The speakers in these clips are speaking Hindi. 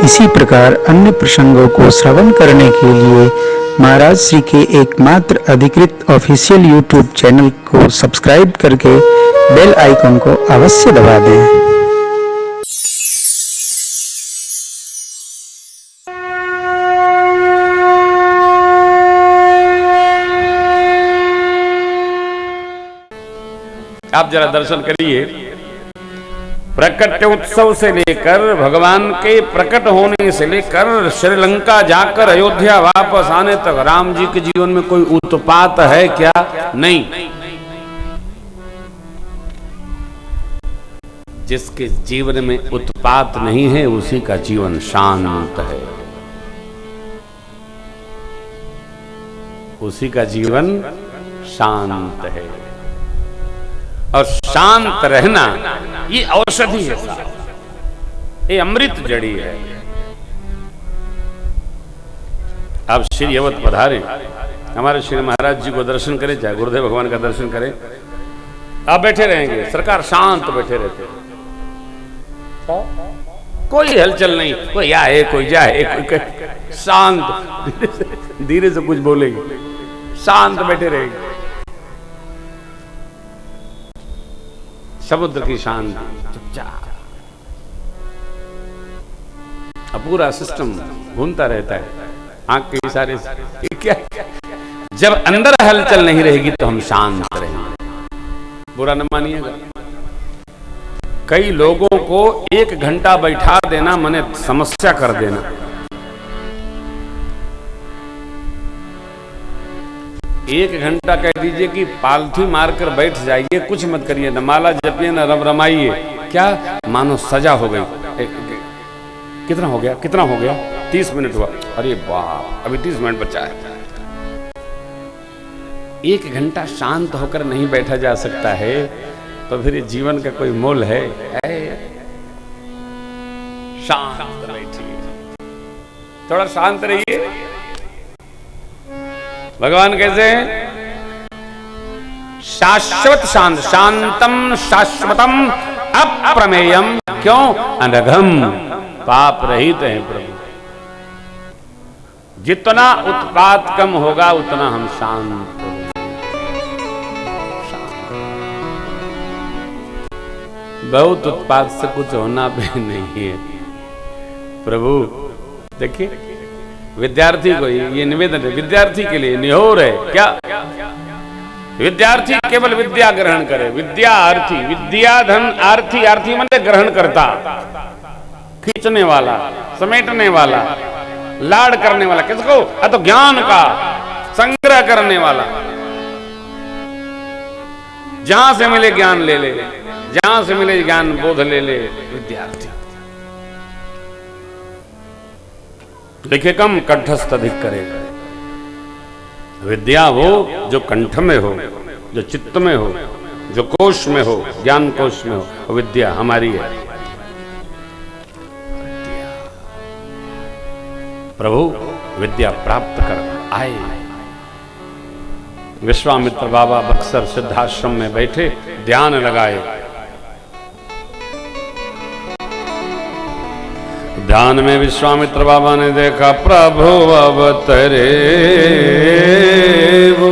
इसी प्रकार अन्य प्रसंगों को श्रवण करने के लिए महाराज श्री के एकमात्र अधिकृत ऑफिशियल यूट्यूब चैनल को सब्सक्राइब करके बेल आइकन को अवश्य दबा दें। आप जरा दर्शन करिए, प्रकट उत्सव से लेकर भगवान के प्रकट होने से लेकर श्रीलंका जाकर अयोध्या वापस आने तक राम जी के जीवन में कोई उत्पात है क्या? नहीं। जिसके जीवन में उत्पात नहीं है उसी का जीवन शांत है, उसी का जीवन शांत है। और शांत रहना ये औषधि है साहब, ये अमृत जड़ी है। आप श्री अवध पधारे, हमारे श्री महाराज जी को दर्शन करें, चाहे गुरुदेव भगवान का दर्शन करें, आप बैठे रहेंगे, सरकार शांत बैठे रहते, कोई हलचल नहीं, कोई आए कोई जाए, कोई शांत, धीरे से कुछ बोलेंगे, शांत बैठे रहेंगे। समुद्र की शांति, चुपचाप, अब पूरा सिस्टम घूमता रहता है आंख के इशारे से। क्या जब अंदर हलचल नहीं रहेगी तो हम शांत रहेंगे। बुरा न मानिएगा, कई लोगों को 1 घंटा बैठा देना माने समस्या कर देना। एक घंटा कह दीजिए कि पालथी मारकर बैठ जाइए, कुछ मत करिए, न माला जपिए न रमाइए, क्या मानो सजा हो गई। कितना हो गया, कितना हो गया, 30 मिनट हुआ, अरे बाप अभी 30 मिनट बचा है। 1 घंटा शांत होकर नहीं बैठा जा सकता है तो फिर जीवन का कोई मोल है? शांत बैठिए, थोड़ा शांत रहिए। भगवान कैसे हैं? शाश्वत शांत, शांतम शाश्वतम अप्रमेयम, क्यों? अनघम, पाप रहित हैं प्रभु। जितना उत्पात कम होगा उतना हम शांत होंगे। बहुत उत्पात से कुछ होना भी नहीं है प्रभु। देखिए विद्यार्थी को ये निवेदन है, विद्यार्थी के लिए निहोर है क्या? विद्यार्थी केवल विद्या ग्रहण करे, विद्यार्थी, विद्या धन आर्थी, आर्थी माने ग्रहण करता, खींचने वाला, समेटने वाला, लाड़ करने वाला, किसको? तो ज्ञान का संग्रह करने वाला। जहां से मिले ज्ञान ले ले, जहां से मिले ज्ञान बोध ले ले। विद्यार्थी लिखे कम कंठस्थ अधिक करेगा। विद्या वो जो कंठ में हो, जो चित्त में हो, जो कोश में हो, ज्ञान कोश में हो, विद्या हमारी है। प्रभु विद्या प्राप्त कर आए। विश्वामित्र बाबा बक्सर सिद्धाश्रम में बैठे ध्यान लगाए। ध्यान में विश्वामित्र बाबा ने देखा प्रभु अवतरे वो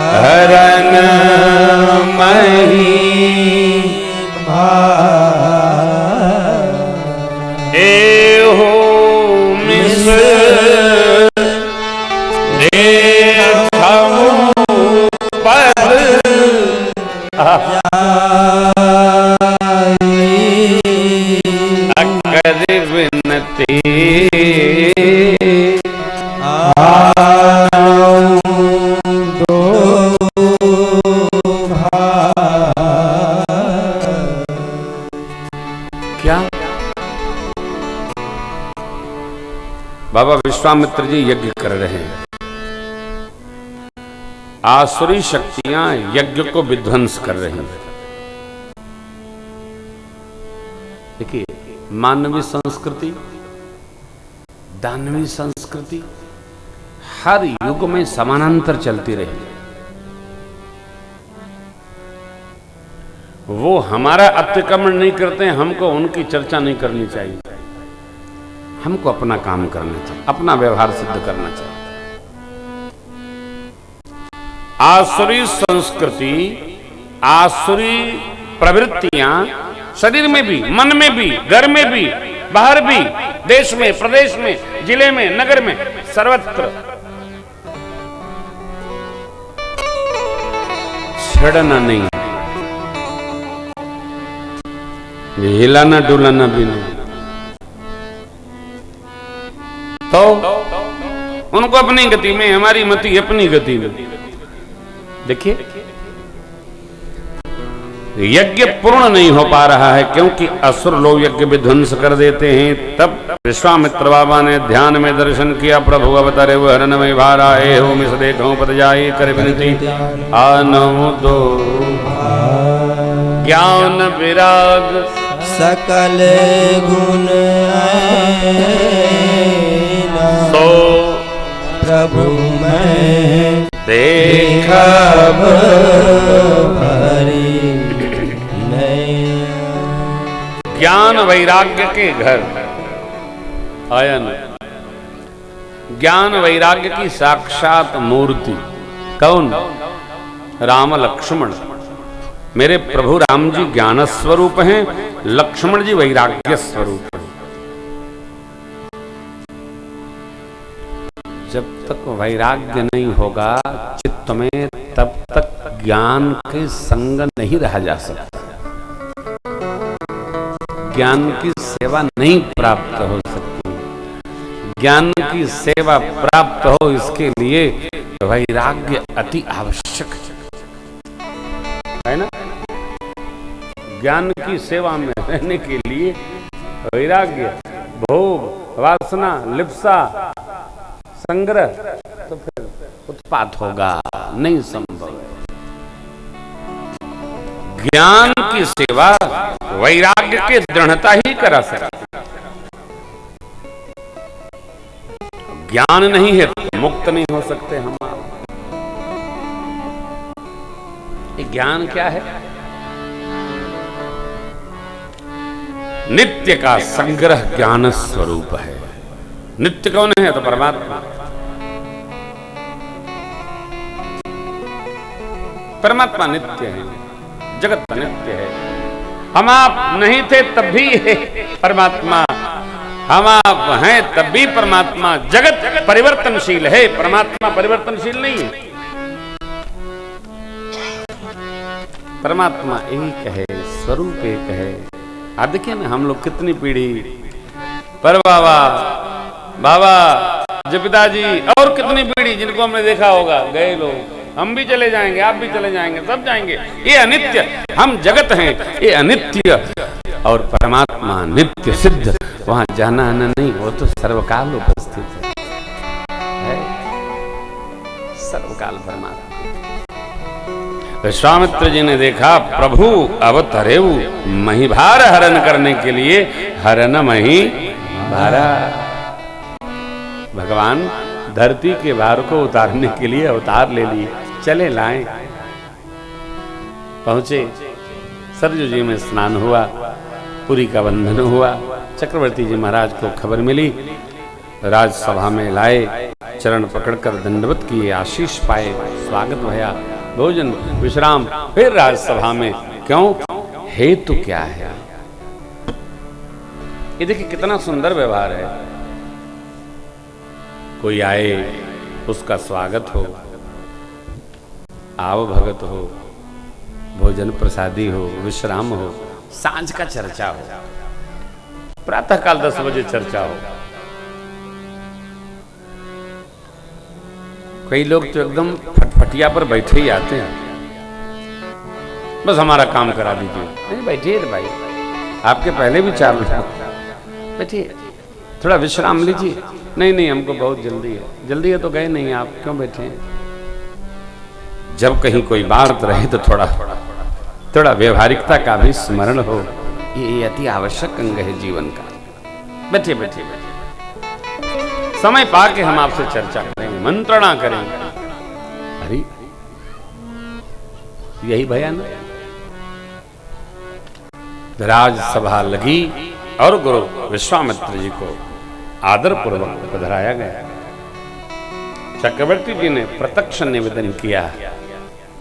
हरन मही एहो मिस पद विनती क्या? बाबा विश्वामित्र जी यज्ञ कर रहे हैं। आसुरी शक्तियां यज्ञ को विध्वंस कर रही हैं। देखिए मानवीय संस्कृति, दानवी संस्कृति हर युग में समानांतर चलती रही। वो हमारा अतिक्रमण नहीं करते, हमको उनकी चर्चा नहीं करनी चाहिए। हमको अपना काम करना चाहिए, अपना व्यवहार सिद्ध करना चाहिए। आसुरी संस्कृति, आसुरी प्रवृत्तियां शरीर में भी, मन में भी, घर में भी, बाहर भी, देश में, प्रदेश में, जिले में, नगर में, सर्वत्र छड़ना नहीं, हिलाना डुलाना भी नहीं। तो उनको अपनी गति में, हमारी मति अपनी गति में। देखिए यज्ञ पूर्ण नहीं हो पा रहा है क्योंकि असुर लोग यज्ञ विध्वंस कर देते हैं। तब विश्वामित्र बाबा ने ध्यान में दर्शन किया, प्रभु अवतारे वो हरन में भारा ए हो मिस देखो पद जाए कर विनती आनो दो ज्ञान विराग सकल गुण सो प्रभु मैं देखा ज्ञान वैराग्य के घर आयन, ज्ञान वैराग्य की साक्षात मूर्ति कौन? राम लक्ष्मण। मेरे प्रभु राम जी ज्ञान स्वरूप हैं, लक्ष्मण जी वैराग्य स्वरूप हैं। जब तक वैराग्य नहीं होगा चित्त में, तब तक ज्ञान के संग नहीं रहा जा सकता, ज्ञान की सेवा नहीं प्राप्त हो सकती। ज्ञान की सेवा प्राप्त हो इसके लिए वैराग्य अति आवश्यक है ना। ज्ञान की सेवा में रहने के लिए वैराग्य, भोग, वासना, लिप्सा, संग्रह, तो फिर उत्पात होगा, नहीं संभव है। ज्ञान की सेवा वैराग्य के दृढ़ता ही करा सकती। ज्ञान नहीं है तो मुक्त नहीं हो सकते हम। ये ज्ञान क्या है? नित्य का संग्रह ज्ञान स्वरूप है। नित्य कौन है? तो परमात्मा। परमात्मा नित्य है, जगत नित्य है। हम आप नहीं थे तब भी है परमात्मा, हम आप हैं तब भी परमात्मा। जगत परिवर्तनशील है, परमात्मा परिवर्तनशील नहीं है। परमात्मा एक है, स्वरूप एक है। आप देखिए ना, हम लोग कितनी पीढ़ी पर बाबा जय पिताजी और कितनी पीढ़ी जिनको हमने देखा होगा, गए लोग। हम भी चले जाएंगे, आप भी चले जाएंगे, सब जाएंगे। ये अनित्य, हम जगत हैं, ये अनित्य। और परमात्मा नित्य सिद्ध, वहां जाना आना नहीं, वो तो सर्वकाल उपस्थित है, सर्वकाल परमात्मा। विश्वामित्र जी ने देखा प्रभु अवतरेऊ महिभार हरण करने के लिए, हरण मही भारा। भगवान धरती के भार को उतारने के लिए अवतार ले लिए, चले लाएं। पहुंचे, सरजू जी में स्नान हुआ, पुरी का बंधन हुआ। चक्रवर्ती जी महाराज को खबर मिली, राजसभा में लाए, चरण पकड़कर दंडवत किए, आशीष पाए, स्वागत भया, भोजन विश्राम, फिर राजसभा में। क्यों? हेतु क्या है? ये देखिए कितना सुंदर व्यवहार है। कोई आए, उसका स्वागत हो, आव भगत हो, भोजन प्रसादी हो, विश्राम हो, सांझ का चर्चा हो, प्रातः काल 10 बजे चर्चा हो। कई लोग तो एकदम फटफटिया पर बैठे ही आते हैं, बस हमारा काम करा दीजिए। नहीं, बैठिए भाई, आपके पहले भी 4 लोग, बैठिए, थोड़ा विश्राम लीजिए। नहीं, हमको बहुत जल्दी है। जल्दी है तो गए नहीं, आप क्यों बैठे हैं? जब कहीं कोई बात रहे तो थोड़ा व्यवहारिकता का भी स्मरण हो, ये अति आवश्यक अंग है जीवन का। बैठिए, समय पाके हम आपसे चर्चा करेंगे, मंत्रणा करेंगे। अरे यही भयान है। राजसभा लगी और गुरु विश्वामित्र जी को आदर पूर्वक पधराया गया। चक्रवर्ती जी ने प्रत्यक्ष निवेदन किया,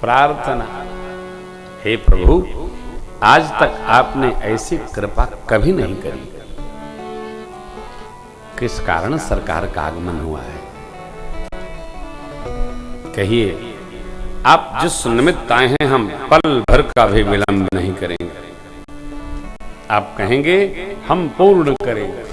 प्रार्थना, हे प्रभु, आज तक आपने ऐसी कृपा कभी नहीं करी। किस कारण सरकार का आगमन हुआ है? कहिए, आप जिस निमित्त आए हैं हम पल भर का भी विलंब नहीं करेंगे। आप कहेंगे हम पूर्ण करेंगे।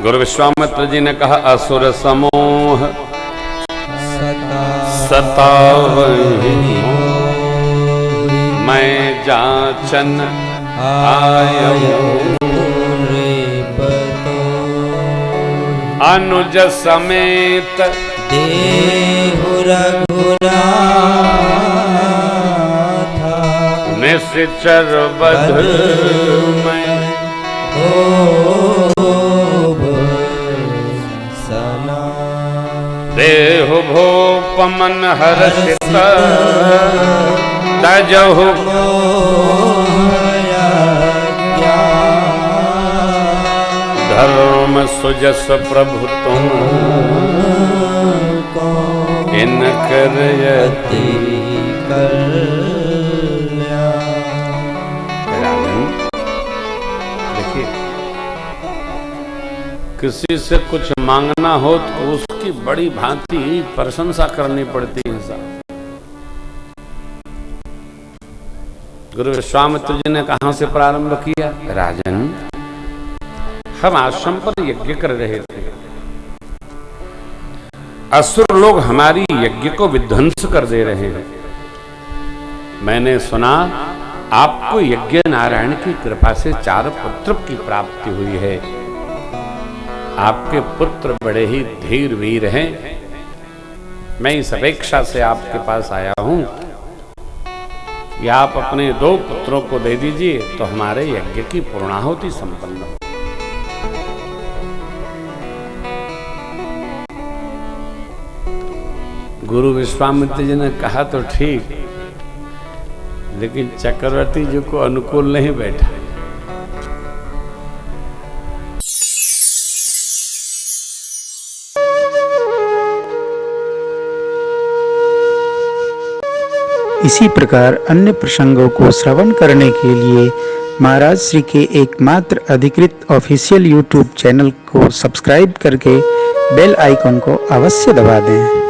गुरु विश्वामित्र जी ने कहा, असुर समूह सतावहि मैं जाचन आयहूं, अनुज समेत देहु रघुनाथ, निश्चर बध मैं देहु भोपमन हर्षित तजहु धर्म सुजस प्रभु तुम इन करयति देखिए, किसी से कुछ मांगना हो तो उसकी बड़ी भांति प्रशंसा करनी पड़ती है साहब। गुरु विश्वामित्र जी ने कहां से प्रारंभ किया? राजन, हम आश्रम पर यज्ञ कर रहे थे, असुर लोग हमारी यज्ञ को विध्वंस कर दे रहे हैं। मैंने सुना आपको यज्ञ नारायण की कृपा से 4 पुत्र की प्राप्ति हुई है। आपके पुत्र बड़े ही धीर वीर हैं। मैं इस अपेक्षा से आपके पास आया हूं कि आप अपने 2 पुत्रों को दे दीजिए तो हमारे यज्ञ की पूर्णाहुति संपन्न हो। गुरु विश्वामित्र जी ने कहा तो ठीक, लेकिन चक्रवर्ती जी को अनुकूल नहीं बैठा। इसी प्रकार अन्य प्रसंगों को श्रवण करने के लिए महाराज श्री के एकमात्र अधिकृत ऑफिशियल यूट्यूब चैनल को सब्सक्राइब करके बेल आइकन को अवश्य दबा दें।